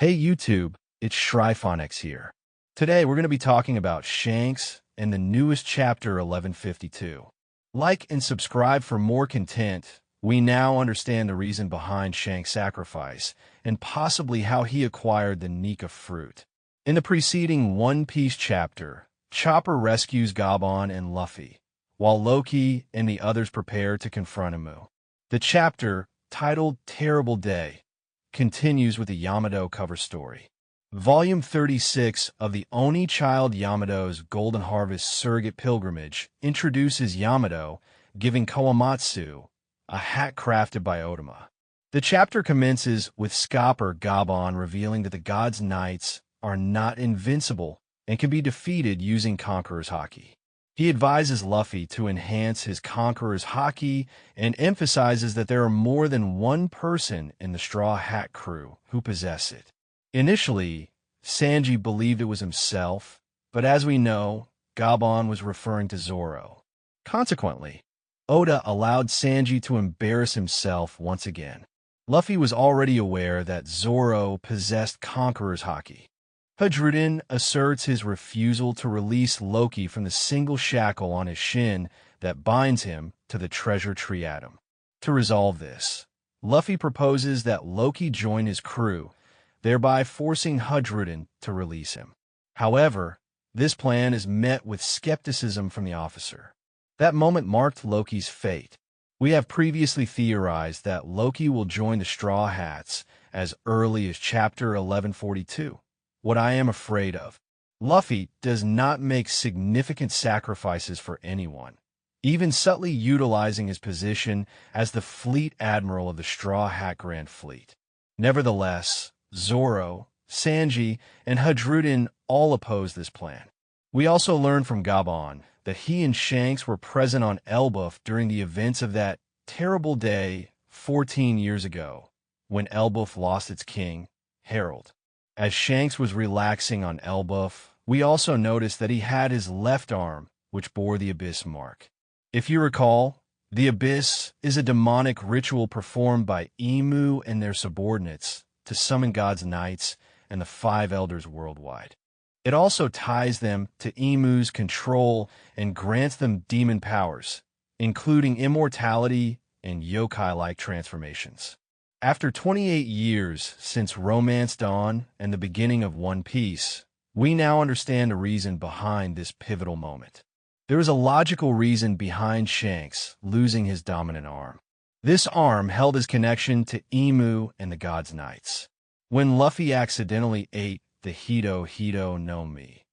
Hey YouTube, it's ShryphonX here. Today we're going to be talking about Shanks and the newest chapter 1152. Like and subscribe for more content. We now understand the reason behind Shanks' sacrifice and possibly how he acquired the Nika fruit. In the preceding One Piece chapter, Chopper rescues Gaban and Luffy, while Loki and the others prepare to confront Imu. The chapter, titled Terrible Day, continues with the Yamato cover story. Volume 36 of the Oni Child Yamato's Golden Harvest Surrogate Pilgrimage introduces Yamato giving Kawamatsu a hat crafted by Otama. The chapter commences with Scopper Gaban revealing that the God's Knights are not invincible and can be defeated using Conqueror's Haki. He advises Luffy to enhance his Conqueror's Haki and emphasizes that there are more than one person in the Straw Hat crew who possess it. Initially, Sanji believed it was himself, but as we know, Gaban was referring to Zoro. Consequently, Oda allowed Sanji to embarrass himself once again. Luffy was already aware that Zoro possessed Conqueror's Haki. Hadrudin asserts his refusal to release Loki from the single shackle on his shin that binds him to the treasure tree atom. To resolve this, Luffy proposes that Loki join his crew, thereby forcing Hadrudin to release him. However, this plan is met with skepticism from the officer. That moment marked Loki's fate. We have previously theorized that Loki will join the Straw Hats as early as chapter 1142. What I am afraid of. Luffy does not make significant sacrifices for anyone, even subtly utilizing his position as the fleet admiral of the Straw Hat Grand Fleet. Nevertheless, Zoro, Sanji, and Hadrudin all oppose this plan. We also learn from Gaban that he and Shanks were present on Elbaf during the events of that terrible day 14 years ago, when Elbaf lost its king, Harold. As Shanks was relaxing on Elbaf, we also noticed that he had his left arm, which bore the Abyss mark. If you recall, the Abyss is a demonic ritual performed by Imu and their subordinates to summon God's Knights and the 5 Elders worldwide. It also ties them to Imu's control and grants them demon powers, including immortality and yokai-like transformations. After 28 years since Romance Dawn and the beginning of One Piece, we now understand the reason behind this pivotal moment. There is a logical reason behind Shanks losing his dominant arm. This arm held his connection to Imu and the God's Knights. When Luffy accidentally ate the Hito no Mi,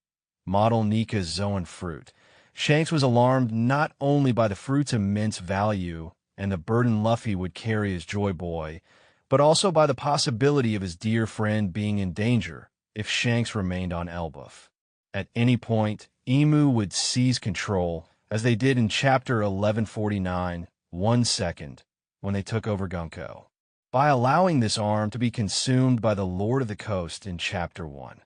model Nika's Zoan fruit, Shanks was alarmed not only by the fruit's immense value and the burden Luffy would carry as Joy Boy, but also by the possibility of his dear friend being in danger if Shanks remained on Elbaf. At any point, Imu would seize control, as they did in chapter 1149, 1 second, when they took over Gunko, by allowing this arm to be consumed by the Lord of the Coast in chapter 1.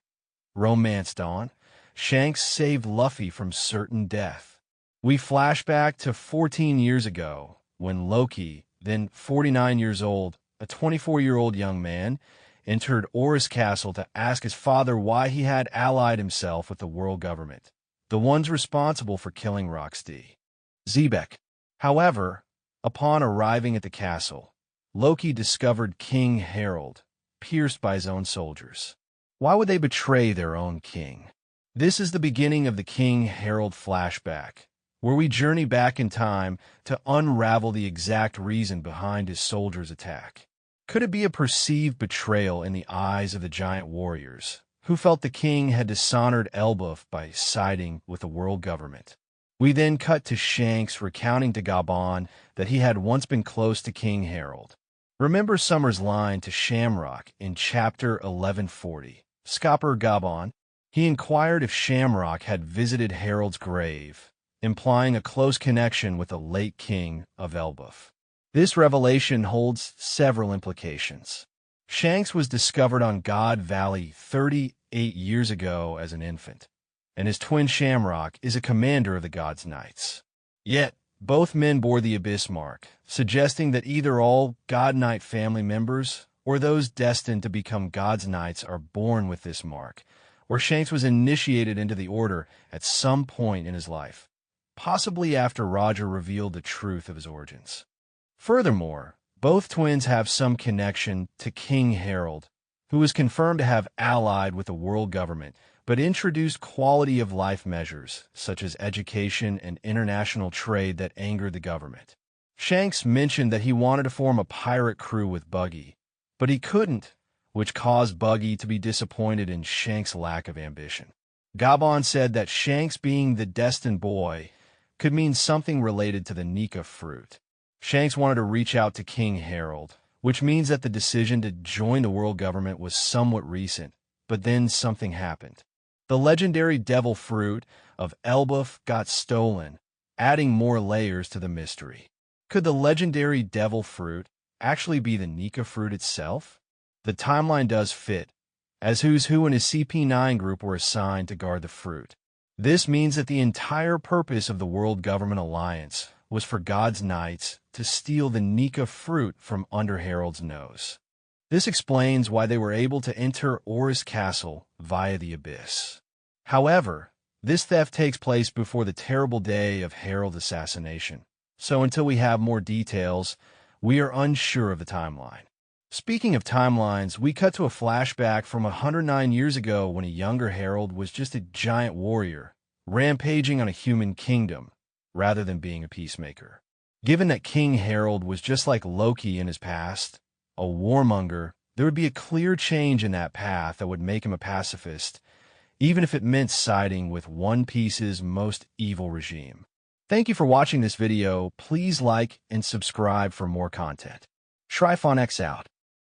Romance Dawn, Shanks saved Luffy from certain death. We flash back to 14 years ago, when Loki, then 49 years old, a 24-year-old young man, entered Oris Castle to ask his father why he had allied himself with the world government, the ones responsible for killing Rocksteady, Zebek. However, upon arriving at the castle, Loki discovered King Harold, pierced by his own soldiers. Why would they betray their own king? This is the beginning of the King Harold flashback, where we journey back in time to unravel the exact reason behind his soldiers' attack. Could it be a perceived betrayal in the eyes of the giant warriors, who felt the king had dishonored Elbaf by siding with the world government? We then cut to Shanks recounting to Gaban that he had once been close to King Harold. Remember Summer's line to Shamrock in chapter 1140, Scopper Gaban? He inquired if Shamrock had visited Harold's grave, implying a close connection with the late king of Elbaf. This revelation holds several implications. Shanks was discovered on God Valley 38 years ago as an infant, and his twin Shamrock is a commander of the God's Knights. Yet, both men bore the Abyss mark, suggesting that either all God Knight family members or those destined to become God's knights are born with this mark, or Shanks was initiated into the order at some point in his life, possibly after Roger revealed the truth of his origins. Furthermore, both twins have some connection to King Harold, who was confirmed to have allied with the world government, but introduced quality of life measures, such as education and international trade, that angered the government. Shanks mentioned that he wanted to form a pirate crew with Buggy, but he couldn't, which caused Buggy to be disappointed in Shanks' lack of ambition. Gaban said that Shanks being the destined boy could mean something related to the Nika fruit. Shanks wanted to reach out to King Harold, which means that the decision to join the world government was somewhat recent, but then something happened. The legendary devil fruit of Elbaf got stolen, adding more layers to the mystery. Could the legendary devil fruit actually be the Nika fruit itself? The timeline does fit, as Who's Who and his CP9 group were assigned to guard the fruit. This means that the entire purpose of the World Government Alliance was for God's Knights to steal the Nika fruit from under Harold's nose. This explains why they were able to enter Oris Castle via the Abyss. However, this theft takes place before the terrible day of Harold's assassination, so until we have more details, we are unsure of the timeline. Speaking of timelines, we cut to a flashback from 109 years ago when a younger Harold was just a giant warrior, rampaging on a human kingdom, rather than being a peacemaker. Given that King Harold was just like Loki in his past, a warmonger, there would be a clear change in that path that would make him a pacifist, even if it meant siding with One Piece's most evil regime. Thank you for watching this video. Please like and subscribe for more content. ShryphonX out.